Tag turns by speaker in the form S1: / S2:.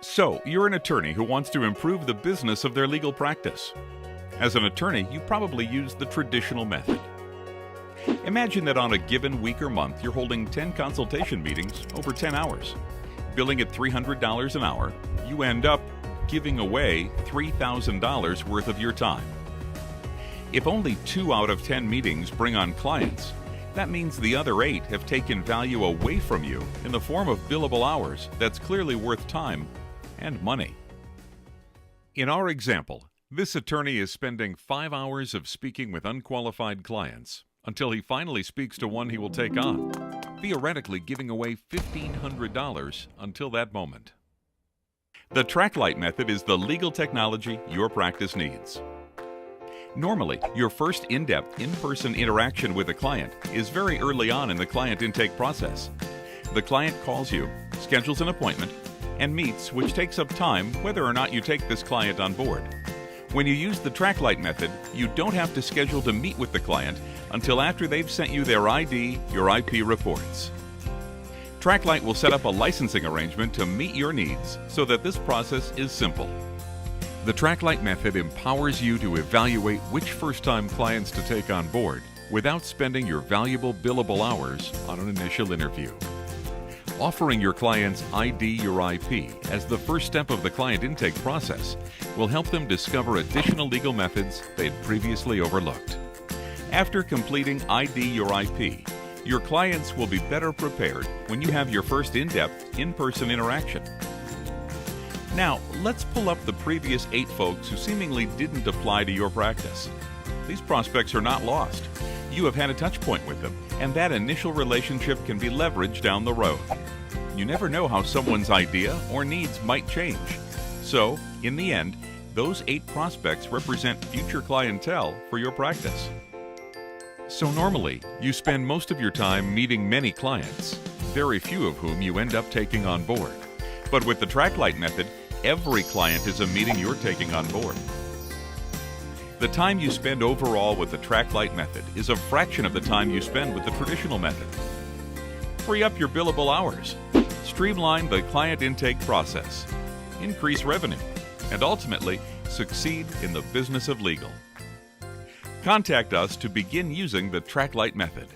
S1: So, you're an attorney who wants to improve the business of their legal practice. As an attorney, you probably use the traditional method. Imagine that on a given week or month, you're holding 10 consultation meetings over 10 hours. Billing at $300 an hour, you end up giving away $3,000 worth of your time. If only 2 out of 10 meetings bring on clients, that means the other 8 have taken value away from you in the form of billable hours that's clearly worth time and money. In our example, this attorney is spending 5 hours of speaking with unqualified clients until he finally speaks to one he will take on, theoretically giving away $1,500 until that moment. The Traklight method is the legal technology your practice needs. Normally, your first in-depth, in-person interaction with a client is very early on in the client intake process. The client calls you, schedules an appointment, and meets, which takes up time whether or not you take this client on board. When you use the Traklight method, you don't have to schedule to meet with the client until after they've sent you their ID, your IP reports. Traklight will set up a licensing arrangement to meet your needs so that this process is simple. The Traklight method empowers you to evaluate which first-time clients to take on board without spending your valuable billable hours on an initial interview. Offering your clients ID your IP as the first step of the client intake process will help them discover additional legal methods they'd previously overlooked. After completing ID your IP, your clients will be better prepared when you have your first in-depth, in-person interaction. Now, let's pull up the previous 8 folks who seemingly didn't apply to your practice. These prospects are not lost. You have had a touch point with them, and that initial relationship can be leveraged down the road. You never know how someone's idea or needs might change. So, in the end, those 8 prospects represent future clientele for your practice. So normally, you spend most of your time meeting many clients, very few of whom you end up taking on board. But with the Traklight method, every client is a meeting you're taking on board. The time you spend overall with the Traklight method is a fraction of the time you spend with the traditional method. Free up your billable hours, streamline the client intake process, increase revenue, and ultimately succeed in the business of legal. Contact us to begin using the Traklight method.